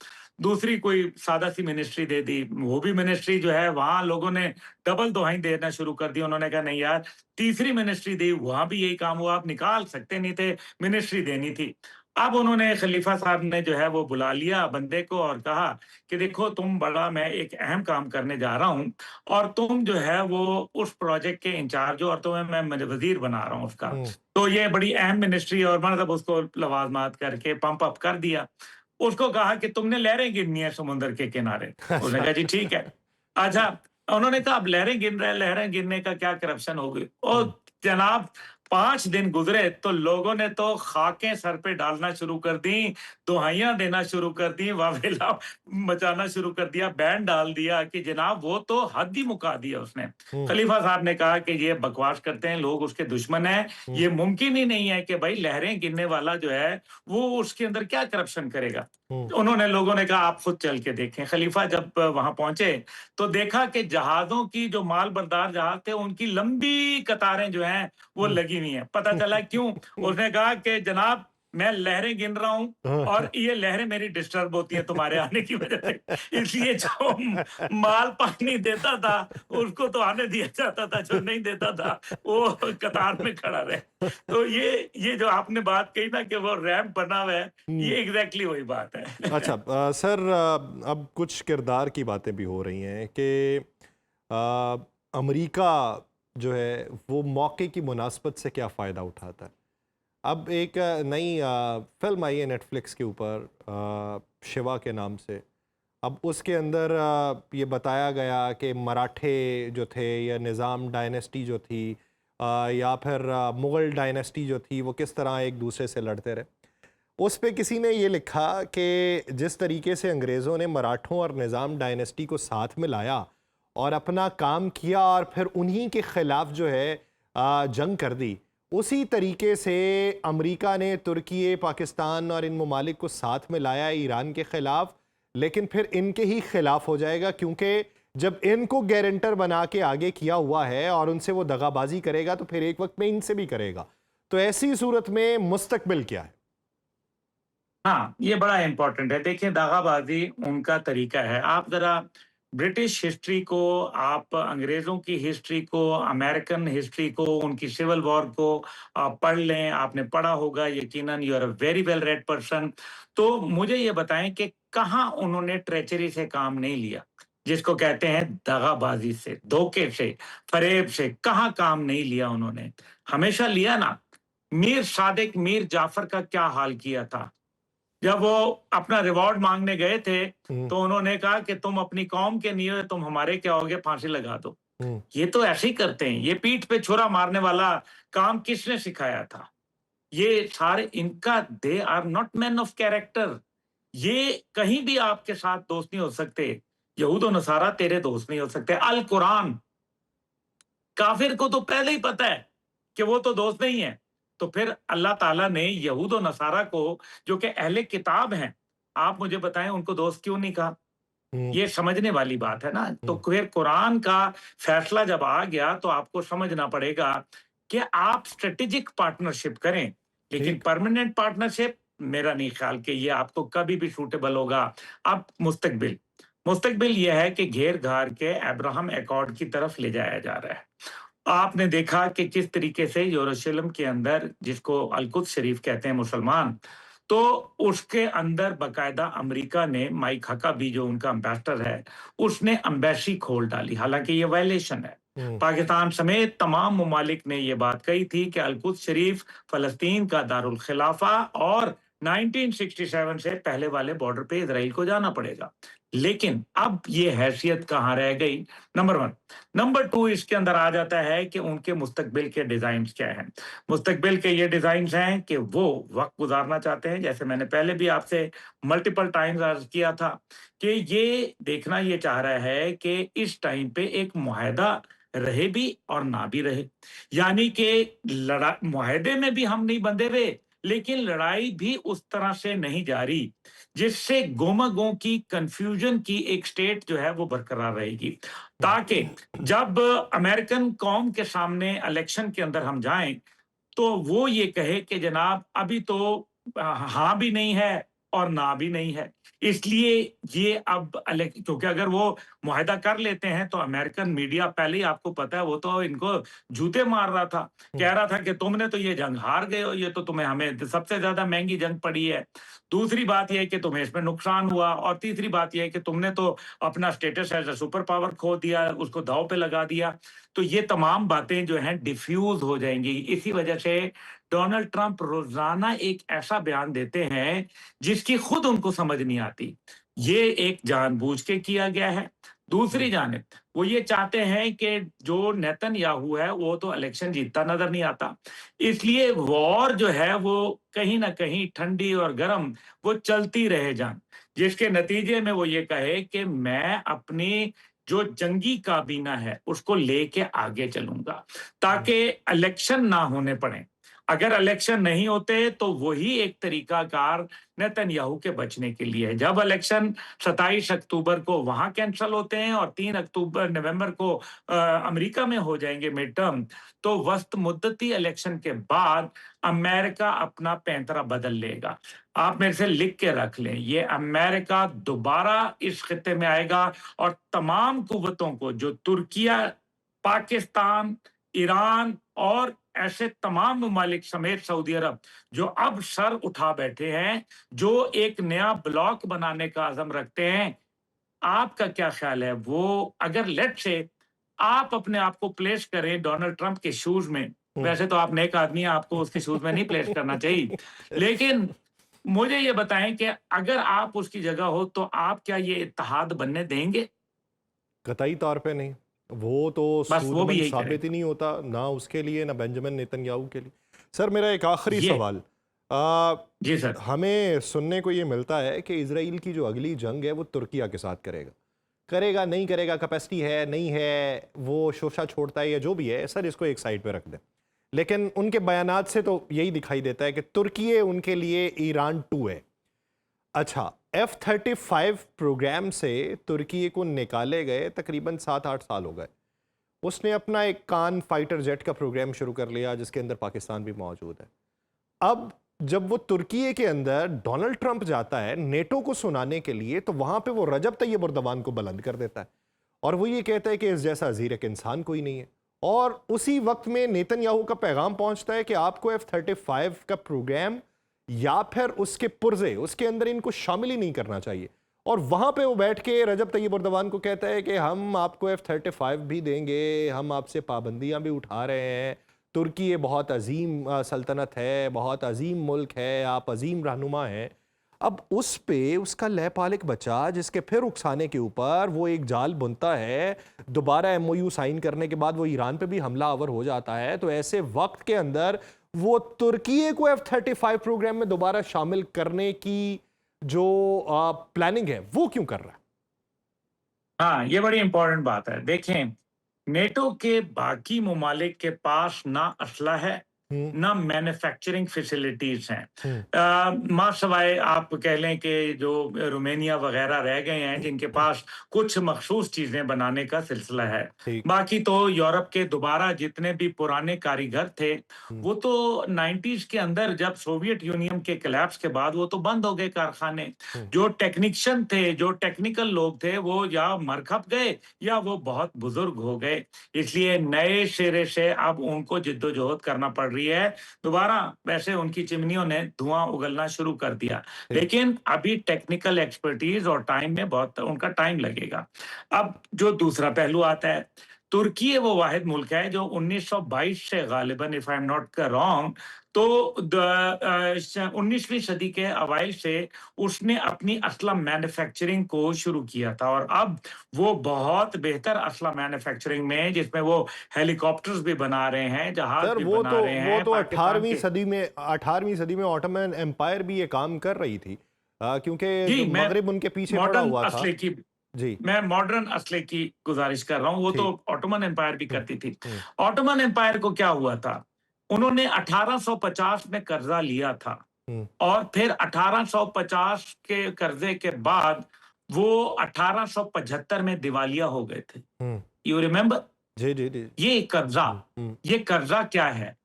दूसरी कोई सादा सी मिनिस्ट्री दे दी, वो भी मिनिस्ट्री जो है वहां लोगों ने डबल दुहाई देना शुरू कर दी। उन्होंने कहा नहीं यार, तीसरी मिनिस्ट्री दी, वहां भी यही काम हुआ, आप निकाल सकते नहीं थे, मिनिस्ट्री देनी थी। अब उन्होंने खलीफा साहब ने जो है वो बुला लिया बंदे को और कहा कि देखो तुम बड़ा, मैं एक अहम काम करने जा रहा हूं और तुम जो है वो उस प्रोजेक्ट के इंचार्ज हो और तुम्हें मैं वजीर बना रहा हूं उसका। हम्म। तो ये बड़ी अहम मिनिस्ट्री और मतलब उसको लवाजमात करके पंप अप कर दिया। उसको कहा कि तुमने लहरें गिननी है समुद्र के किनारे। उसने अच्छा। कहा जी ठीक है। अच्छा, उन्होंने कहा अब लहरें गिन रहे हैं, लहरें गिनने का क्या करप्शन होगी? और हम्म। जनाब 5 दिन गुजरे तो लोगों ने तो खाकें सर पे डालना शुरू कर दी, दुहाइयां देना शुरू कर दी, वावेला मचाना शुरू कर दिया, बैंड डाल दिया कि जनाब वो तो हद ही मुका दिया उसने। हम्म। खलीफा साहब ने कहा कि ये बकवास करते हैं, लोग उसके दुश्मन हैं, हम्म। ये मुमकिन ही नहीं है कि भाई लहरें गिनने वाला जो है वो उसके अंदर क्या करप्शन करेगा। हम्म। उन्होंने लोगों ने कहा आप खुद चल के देखें। खलीफा जब वहां पहुंचे तो देखा कि जहाजों की जो माल बरदार जहाज थे उनकी लंबी कतारें जो हैं वो हम्म। लगी हुई हैं। पता चला क्यों? उसने कहा कि जनाब मैं लहरें गिन रहा हूँ और ये लहरें मेरी डिस्टर्ब होती है तुम्हारे आने की वजह से, इसलिए जो माल पानी देता था उसको तो आने दिया जाता था, जो नहीं देता था वो कतार में खड़ा रहे। तो ये जो आपने बात कही ना कि वो रैंप बना हुआ है, ये एग्जैक्टली वही बात है। अच्छा सर, अब कुछ किरदार की बातें भी हो रही हैं कि अमेरिका जो है वो मौके की मुनासबत से क्या फ़ायदा उठाता है। अब एक नई फिल्म आई है नेटफ्लिक्स के ऊपर, शिवा के नाम से। अब उसके अंदर ये बताया गया कि मराठे जो थे या निज़ाम डायनेस्टी जो थी, या फिर मुग़ल डायनेस्टी जो थी, वो किस तरह एक दूसरे से लड़ते रहे। उस पे किसी ने ये लिखा कि जिस तरीके से अंग्रेज़ों ने मराठों और निज़ाम डायनेस्टी को साथ में लाया और अपना काम किया और फिर उन्हीं के ख़िलाफ़ जो है जंग कर दी, उसी तरीके से अमेरिका ने तुर्की, पाकिस्तान और इन ममालिक को साथ में लाया ईरान के ख़िलाफ़, लेकिन फिर इनके ही ख़िलाफ़ हो जाएगा, क्योंकि जब इनको गारंटर बना के आगे किया हुआ है और उनसे वो दगाबाजी करेगा तो फिर एक वक्त में इनसे भी करेगा। तो ऐसी सूरत में मुस्तकबिल क्या है? हाँ, ये बड़ा इम्पोर्टेंट है। देखिए, दाग़ाबाज़ी उनका तरीका है। आप ज़रा ब्रिटिश हिस्ट्री को, आप अंग्रेज़ों की हिस्ट्री को, अमेरिकन हिस्ट्री को, उनकी सिविल वॉर को आप पढ़ लें, आपने पढ़ा होगा यकीनन, you are a very well read person. तो मुझे ये बताएँ कि कहाँ उन्होंने ट्रेचरी से काम नहीं लिया, जिसको कहते हैं दगाबाज़ी से, धोखे से, फ़रेब से, कहाँ काम नहीं लिया उन्होंने? हमेशा लिया ना। मीर सादिक, मीर जाफ़र का क्या हाल किया था? जब वो अपना रिवॉर्ड मांगने गए थे, हम्म, तो उन्होंने कहा कि तुम अपनी कौम के नहीं हो, तुम हमारे क्या होगे, फांसी लगा दो। हम्म, ये तो ऐसे ही करते हैं। ये पीठ पे छुरा मारने वाला काम किसने सिखाया था? ये सारे इनका, they are not man of character. ये कहीं भी आपके साथ दोस्त नहीं हो सकते। यहूद और नसारा तेरे दोस्त नहीं हो सकते। अल कुरान, काफिर को तो पहले ही पता है कि वो तो दोस्त नहीं है। तो फिर अल्लाह ताला ने यहूद और नसारा को, जो कि अहले किताब हैं, आप मुझे बताएं उनको दोस्त क्यों नहीं कहा? हम्म, ये समझने वाली बात है ना। तो हम्म, फिर कुरान का फैसला जब आ गया तो आपको समझना पड़ेगा कि आप स्ट्रेटेजिक पार्टनरशिप करें, लेकिन ठीक। परमानेंट पार्टनरशिप मेरा नहीं ख्याल कि ये आपको कभी भी सूटेबल होगा। अब मुस्तकबिल, मुस्तकबिल ये है कि घेर घार के अब्राहम अकॉर्ड की तरफ ले जाया जा रहा है। आपने देखा कि किस तरीके से यरूशलेम के अंदर, जिसको अल-कुद्स शरीफ कहते हैं मुसलमान, तो उसके अंदर बाकायदा अमेरिका ने, माइक हकाबी जो उनका एम्बेसडर है, उसने एम्बेसी खोल डाली। हालांकि ये वायलेशन है। हम्म, पाकिस्तान समेत तमाम ममालिक ने ये बात कही थी कि अल-कुद्स शरीफ फलस्तीन का दारुल खिलाफा और 1967 से पहले वाले बॉर्डर पे इसराइल को जाना पड़ेगा। लेकिन अब ये हैसियत कहाँ रह गई? नंबर 1। नंबर 2, इसके अंदर आ जाता है कि उनके मुस्तकबिल के डिजाइन क्या हैं। मुस्तकबिल के ये डिजाइन हैं कि वो वक्त गुजारना चाहते हैं, जैसे मैंने पहले भी आपसे मल्टीपल टाइम्स अर्ज किया था कि ये देखना ये चाह रहा है कि इस टाइम पे एक मुआहदा रहे भी और ना भी रहे। यानी कि लड़ा मुआहदे में भी हम नहीं बंधे हुए, लेकिन लड़ाई भी उस तरह से नहीं जारी, जिससे गोमा-गो की, कन्फ्यूजन की एक स्टेट जो है वो बरकरार रहेगी। ताकि जब अमेरिकन कौम के सामने इलेक्शन के अंदर हम जाएं, तो वो ये कहे कि जनाब अभी तो हाँ भी नहीं है और ना भी नहीं है। इसलिए ये अब क्योंकि अगर वो मुआहदा कर लेते हैं तो अमेरिकन मीडिया, पहले ही आपको पता है, वो तो इनको जूते मार रहा था। हम्म, कह रहा था कि तुमने तो ये जंग हार गए हो, ये तो तुम्हें, हमें सबसे ज्यादा महंगी जंग पड़ी है। दूसरी बात ये है कि तुम्हें इसमें नुकसान हुआ, और तीसरी बात ये है कि तुमने तो अपना status as a super power खो दिया, उसको दांव पे लगा दिया। तो ये तमाम बातें जो हैं डिफ्यूज हो जाएंगी। इसी वजह से डोनाल्ड ट्रंप रोजाना एक ऐसा बयान देते हैं जिसकी खुद उनको समझ नहीं आती। ये एक जानबूझ के किया गया है। दूसरी हम्म, जानिब वो ये चाहते हैं कि जो नेतन्याहू है वो तो इलेक्शन जीतता नजर नहीं आता, इसलिए वॉर जो है वो कहीं ना कहीं ठंडी और गर्म वो चलती रहे जंग, जिसके नतीजे में वो ये कहे कि मैं अपनी जो जंगी काबीना है उसको लेके आगे चलूंगा, ताकि इलेक्शन ना होने पड़े। अगर इलेक्शन नहीं होते तो वही एक तरीकाकार नेतन्याहू के बचने के लिए है। जब इलेक्शन 27 अक्टूबर को वहां कैंसिल होते हैं और 3 अक्टूबर नवंबर को अमेरिका में हो जाएंगे मिड टर्म, तो वस्त मुद्दती इलेक्शन के बाद अमेरिका अपना पैंतरा बदल लेगा। आप मेरे से लिख के रख लें, ये अमेरिका दोबारा इस खित्ते में आएगा और तमाम कुव्वतों को, जो तुर्किया, पाकिस्तान, ईरान और ऐसे तमाम ममालिक समेत सऊदी अरब, जो अब सर उठा बैठे हैं, जो एक नया ब्लॉक बनाने का अज़म रखते हैं, आपका क्या ख्याल है? वो अगर लेट्स से आप अपने आप को प्लेस करें डोनाल्ड ट्रंप के शूज में, वैसे तो आप नेक आदमी हैं, आपको उसके शूज में नहीं प्लेस करना चाहिए, लेकिन मुझे ये बताएं कि अगर आप उसकी जगह हो तो आप क्या ये इत्तेहाद बनने देंगे? कतई तौर पे नहीं। वो तो बस वो भी सूदमंद यही साबित करेगा। ही नहीं होता, ना उसके लिए ना बेंजामिन नेतन्याहू के लिए। सर मेरा एक आखिरी ये सवाल, आ, जी सर। हमें सुनने को ये मिलता है कि इजराइल की जो अगली जंग है वो तुर्किया के साथ करेगा। करेगा नहीं करेगा, कैपेसिटी है नहीं है, वो शोशा छोड़ता है या जो भी है, सर इसको एक साइड पे रख दें। लेकिन उनके बयानात से तो यही दिखाई देता है कि तुर्की उनके लिए ईरान 2 है। अच्छा, F-35 प्रोग्राम से तुर्की को निकाले गए तकरीबन 7-8 साल हो गए। उसने अपना एक कान फाइटर जेट का प्रोग्राम शुरू कर लिया जिसके अंदर पाकिस्तान भी मौजूद है। अब जब वो तुर्की के अंदर डोनाल्ड ट्रंप जाता है नेटो को सुनाने के लिए, तो वहां पे वो रजब तैयब एर्दोगान को बुलंद कर देता है और वो ये कहता है कि इस जैसा अजीर एक इंसान कोई नहीं है। और उसी वक्त में नेतन्याहू का पैगाम पहुंचता है कि आपको F-35 का प्रोग्राम या फिर उसके पुर्जे, उसके अंदर इनको शामिल ही नहीं करना चाहिए। और वहां पे वो बैठ के रजब तैयब एर्दोगान को कहता है कि हम आपको F-35 भी देंगे, हम आपसे पाबंदियां भी उठा रहे हैं, तुर्की ये बहुत अजीम सल्तनत है, बहुत अजीम मुल्क है, आप अजीम रहनुमा हैं। अब उस पे उसका लयपालिक बच्चा, जिसके फिर उकसाने के ऊपर वो एक जाल बुनता है, दोबारा MOU साइन करने के बाद वो ईरान पे भी हमला आवर हो जाता है, तो ऐसे वक्त के अंदर वो तुर्की को F-35 प्रोग्राम में दोबारा शामिल करने की जो प्लानिंग है वो क्यों कर रहा है? हाँ, ये बड़ी इंपॉर्टेंट बात है। देखें, नेटो के बाकी ममालिक के पास ना असला है, हम्म, ना मैन्युफैक्चरिंग फैसिलिटीज हैं। हम्म, माँ सवाए आप कह लें कि जो रोमेनिया वगैरह रह गए हैं जिनके पास कुछ मखसूस चीजें बनाने का सिलसिला है। ठीक। बाकी तो यूरोप के दोबारा जितने भी पुराने कारीगर थे, हम्म, वो तो 90s के अंदर जब सोवियत यूनियन के कोलैप्स के बाद वो तो बंद हो गए कारखाने। हम्म, जो टेक्नीशियन थे, जो टेक्निकल लोग थे, वो या मर खप गए या वो बहुत बुजुर्ग हो गए। इसलिए नए सिरे से अब उनको जिद्दोजहद करना पड़ रही है दोबारा। वैसे उनकी चिमनियों ने धुआं उगलना शुरू कर दिया, ठीक। लेकिन अभी टेक्निकल एक्सपर्टीज और टाइम में बहुत उनका टाइम लगेगा। अब जो दूसरा पहलू आता है, तुर्की वो वाहिद मुल्क है जो 1922 से गालिबन, if I am not wrong, तो 19वीं सदी के अवाइल से उसने अपनी असला मैन्युफैक्चरिंग को शुरू किया था और अब वो बहुत बेहतर असला मैन्युफैक्चरिंग में, जिसमें वो हेलीकॉप्टर्स भी बना रहे हैं, जहाज सर भी वो बना तो रहे वो हैं तो पाकिस्तान 18वीं के। सदी में 18वीं सदी में ऑटोमन एम्पायर भी ये काम कर रही थी, क्योंकि जी, जो मगरिब उनके पीछे पड़ा मॉडर्न हुआ था। असले की जी। मैं मॉडर्न असले की गुजारिश कर रहा हूँ, वो तो ठीक। ऑटोमन एम्पायर भी हम्म, करती थी। हम्म, ऑटोमन एम्पायर को क्या हुआ था, उन्होंने 1850 में कर्जा लिया था हम्म, और फिर 1850 के कर्जे के बाद वो 1875 में दिवालिया हो गए थे। हम्म, यू रिमेम्बर? जी जी जी। ये कर्जा, हम्म, हम्म, ये कर्जा क्या है?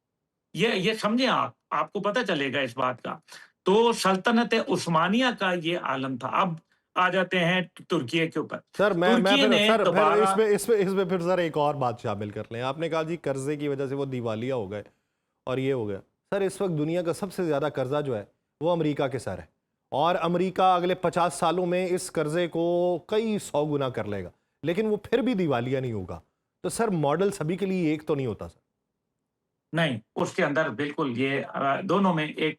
ये समझे आप, आपको पता चलेगा इस बात का। तो सल्तनत उस्मानिया का ये आलम था। अब आ जाते हैं तुर्की के ऊपर। सर मैं तुर्की फिर ने सर फिर दोबारा इसमें फिर सर एक और बात शामिल कर लें। आपने कहा जी कर्जे की वजह से वो दिवालिया हो गए और ये हो गया। सर इस वक्त दुनिया का सबसे ज़्यादा कर्जा जो है वो अमेरिका के सर है, और अमेरिका अगले 50 सालों में इस कर्जे को कई 100 गुना कर लेगा, लेकिन वो फिर भी दिवालिया नहीं होगा। तो सर मॉडल सभी के लिए एक तो नहीं होता सर। नहीं, उसके अंदर बिल्कुल ये दोनों में एक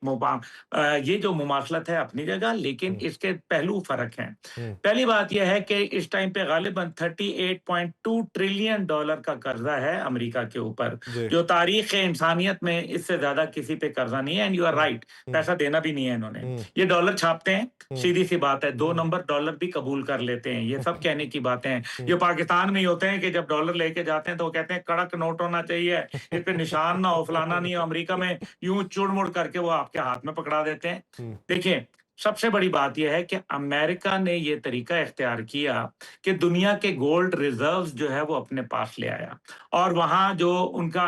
ये जो मुमासलत है अपनी जगह, लेकिन हम्म, इसके पहलू फ़र्क हैं। हम्म, पहली बात ये है कि इस टाइम पे गालिबन $38.2 ट्रिलियन का कर्ज़ा है अमेरिका के ऊपर, जी। जो तारीख़ इंसानियत में इससे ज़्यादा किसी पे कर्ज़ा नहीं है। And you are hmm, right, hmm, पैसा देना भी नहीं है इन्होंने। हम्म, ये डॉलर छापते हैं, हम्म, सीधी-सी बात है, 2 हम्म, नंबर डॉलर भी कबूल कर लेते हैं, ये सब कहने की बातें हैं। हम्म, ये पाकिस्तान में ही होते हैं कि जब डॉलर लेके जाते हैं तो वो कहते हैं कड़क नोट होना चाहिए, इस पे निशान नुकसान ना हो, फलाना नहीं हो, अमेरिका में यूं चुड़-मुड़ करके वो आपके हाथ में पकड़ा देते हैं। हम्म, देखिए, सबसे बड़ी बात ये है कि अमेरिका ने ये तरीका इख्तियार किया कि दुनिया के गोल्ड रिजर्व्स जो है वो अपने पास ले आया और वहाँ जो उनका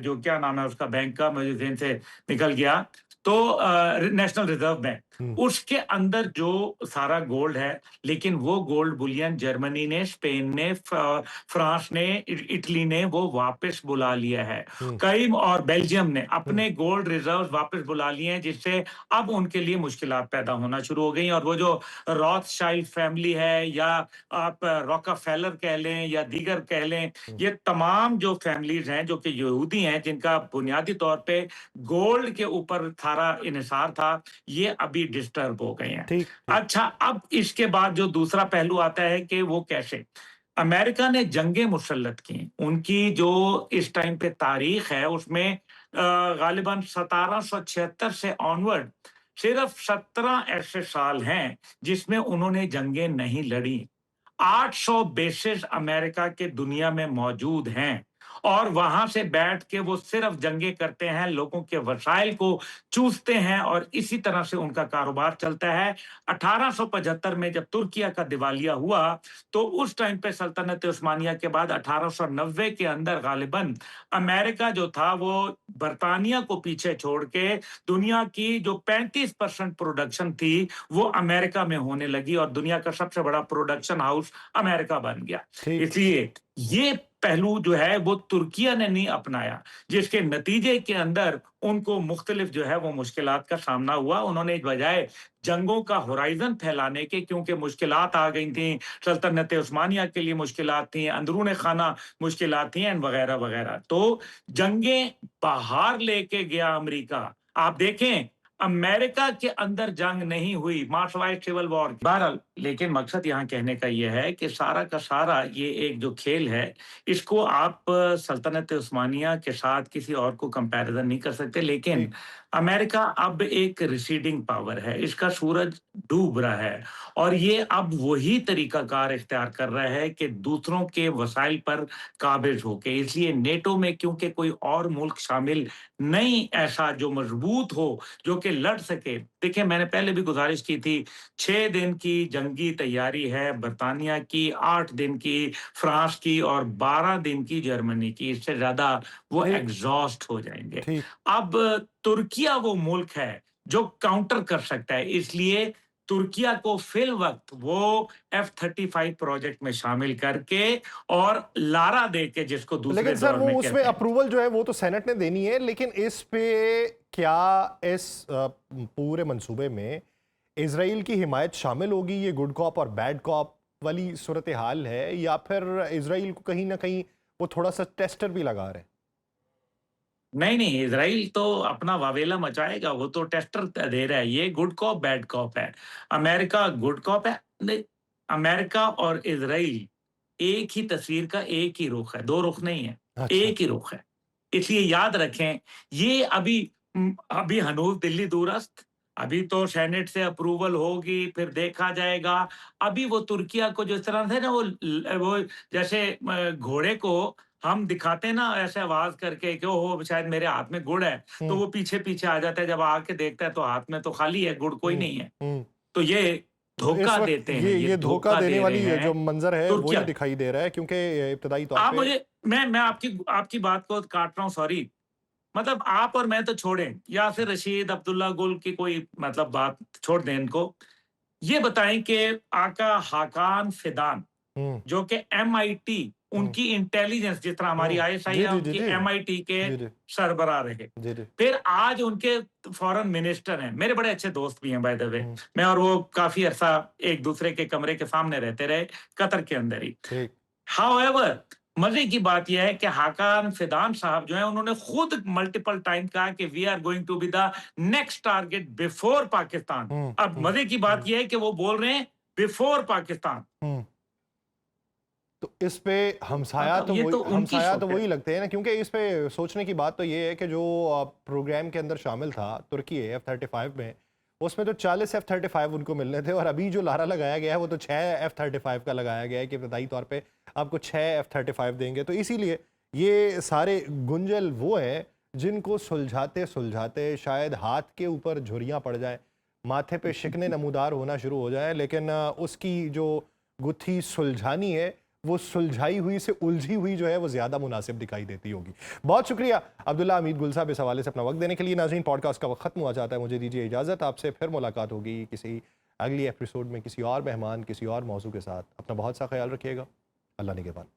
जो क्या नाम है उसका बैंक का, मुझे ज़हन से निकल गया, तो नेशनल रिजर्व बैंक, हम्म, उसके अंदर जो सारा गोल्ड है, लेकिन वो गोल्ड बुलियन जर्मनी ने, स्पेन ने, फ्रांस ने, इटली ने वो वापस बुला लिया है। हम्म, कई और बेल्जियम ने हम्म, अपने गोल्ड रिजर्व्स वापस बुला लिए हैं, जिससे अब उनके लिए मुश्किलात पैदा होना शुरू हो गई। और वो जो रॉथशाइल्ड फैमिली है, या आप रॉकफेलर कह लें या दीगर कह लें, हम्म, ये तमाम जो फैमिलीज हैं जो कि यहूदी हैं, जिनका बुनियादी तौर पे गोल्ड के ऊपर सारा इन्हिसार था, ये अभी डिस्टर्ब हो गए हैं। ठीक ठीक। अच्छा, अब इसके बाद जो दूसरा पहलू आता है कि वो कैसे अमेरिका ने जंगें मुसल्लत की। उनकी जो इस टाइम पे तारीख है उसमें गालिबन 1776 से ऑनवर्ड सिर्फ 17 ऐसे साल हैं जिसमें उन्होंने जंगें नहीं लड़ी। 800 बेसेस अमेरिका के दुनिया में मौजूद हैं और वहां से बैठ के वो सिर्फ जंगे करते हैं, लोगों के वसाइल को चूसते हैं और इसी तरह से उनका कारोबार चलता है। 1875 में जब तुर्किया का दिवालिया हुआ तो उस टाइम पे सल्तनत उस्मानिया के बाद 1890 के अंदर गालिबन अमेरिका जो था वो बर्तानिया को पीछे छोड़ के दुनिया की जो 35% प्रोडक्शन थी वो अमेरिका में होने लगी और दुनिया का सबसे बड़ा प्रोडक्शन हाउस अमेरिका बन गया। ठीक। इसलिए ये पहलू जो है वो तुर्किया ने नहीं अपनाया, जिसके नतीजे के अंदर उनको मुख्तलिफ जो है वो मुश्किलात का सामना हुआ। उन्होंने बजाय जंगों का होराइजन फैलाने के, क्योंकि मुश्किलात आ गई थी, सल्तनत उस्मानिया के लिए मुश्किलात थी, अंदरून खाना मुश्किलात थी एंड वगैरह वगैरह, तो जंगें बाहर लेके गया अमेरिका। आप देखें, अमेरिका के अंदर जंग नहीं हुई, मार्शवाइट सिविल वॉर। बहरहाल, लेकिन मकसद यहाँ कहने का यह है कि सारा का सारा ये एक जो खेल है, इसको आप सल्तनत उस्मानिया के साथ किसी और को कंपैरिजन नहीं कर सकते। लेकिन ठीक। अमेरिका अब एक रिसीडिंग पावर है, इसका सूरज डूब रहा है और ये अब वही तरीकाकार इख्तियार कर रहा है कि दूसरों के वसाइल पर काबिज होके। इसलिए नेटो में क्योंकि कोई और मुल्क शामिल नहीं ऐसा जो मजबूत हो, जो कि लड़ सके। देखिए, मैंने पहले भी गुजारिश की थी, 6 दिन की जंगी तैयारी है बर्तानिया की, 8 दिन की फ्रांस की और 12 दिन की जर्मनी की। इससे ज्यादा वो ठीक एग्जॉस्ट हो जाएंगे। ठीक। अब तुर्किया वो मुल्क है जो काउंटर कर सकता है, इसलिए तुर्किया को फिल वक्त वो F-35 प्रोजेक्ट में शामिल करके और लारा दे के, जिसको दूसरे लेकिन सर दौर वो में उसमें कहते हैं। अप्रूवल जो है वो तो सेनेट ने देनी है, लेकिन इस पे क्या इस पूरे मंसूबे में इजराइल की हिमायत शामिल होगी? ये गुड कॉप और बैड कॉप वाली सूरत हाल है, या फिर इजराइल को कहीं ना कहीं वो थोड़ा सा टेस्टर भी लगा रहे हैं? नहीं, नहीं, इज़राइल तो अपना वावेला मचाएगा, वो तो टेस्टर दे रहा है, ये गुड कॉप, बैड कॉप है। अमेरिका गुड कॉप है, नहीं, अमेरिका और इज़राइल एक ही तस्वीर का एक ही रुख है, 2 रुख नहीं है, अच्छा। एक ही रुख है। इसलिए याद रखें, ये अभी हनूज़ दिल्ली दूरस्थ, अभी तो सेनेट से अप्रूवल होगी, फिर देखा जाएगा। अभी वो तुर्किया को जो इस तरह से ना वो जैसे घोड़े को हम दिखाते हैं ना ऐसे आवाज़ करके कि ओहो! शायद मेरे हाथ में गुड़ है, तो हम्म, वो पीछे-पीछे आ जाता है, जब आके देखता है तो हाथ में तो खाली है, गुड़ कोई हम्म, नहीं है। हम्म। तो ये तो इस धोखा वक्त देते हैं, ये ये ये धोखा धोखा देने दे रहे वाली जो हैं मंजर है वही तुर्किया। दिखाई दे रहा है, क्योंकि इब्तदाई तौर आप पे। मुझे मैं आपकी आपकी बात को काट रहा हूँ, सॉरी। मतलब आप और मैं तो छोड़ें, यासिर रशीद, अब्दुल्ला गुल की कोई मतलब बात छोड़ दें इनको। ये बताएँ कि आका हाकान फिदान, हम्म, जो कि एमआईटी, हम्म, उनकी इंटेलिजेंस जिस तरह हमारी आईएसआई जी है, जी जी उनकी जी एमआईटी के जी जी सरबराह रहे। जी जी। फिर आज उनके फॉरेन मिनिस्टर हैं, मेरे बड़े अच्छे दोस्त भी हैं बाय द वे। हम्म, मैं और वो काफ़ी अरसा एक दूसरे के कमरे के सामने रहते रहे, कतर के अंदर ही। ठीक। हाउएवर, मज़े की बात ये है कि हाकान फिदान साहब जो हैं, उन्होंने खुद मल्टीपल टाइम कहा कि we are going to be the next target before Pakistan. Hmm, अब हम्म, मज़े की बात ये है कि वो बोल रहे हैं बिफोर पाकिस्तान। हम्म। तो इस पे मतलब ये तो उनकी हमसाया तो सोच है। वही लगते हैं ना, क्योंकि इस पे सोचने की बात तो ये है कि जो प्रोग्राम के अंदर शामिल था तुर्की F-35 में, उसमें तो 40 F-35 उनको मिलने थे, और अभी जो लारा लगाया गया है वो तो 6 F-35 का लगाया गया है कि इब्तदाई तौर पे आपको 6 F-35 देंगे। तो इसीलिए ये सारे गुंजल वो हैं जिनको सुलझाते सुलझाते शायद हाथ के ऊपर झुर्रियाँ पड़ जाएं, माथे पे शिकने नमूदार होना शुरू हो जाएं, लेकिन उसकी जो गुत्थी सुलझानी है वो सुलझाई हुई से उलझी हुई जो है वो ज़्यादा मुनासिब दिखाई देती होगी। बहुत शुक्रिया अब्दुल्ला हमीद गुल साहब इस हवाले से अपना वक्त देने के लिए। नाज़रीन, पॉडकास्ट का वक्त खत्म हुआ जाता है, मुझे दीजिए इजाज़त। आपसे फिर मुलाकात होगी किसी अगली एपिसोड में किसी और मेहमान, किसी और मौजू के साथ। अपना बहुत सा ख्याल रखिएगा। अल्लाह निगहबान।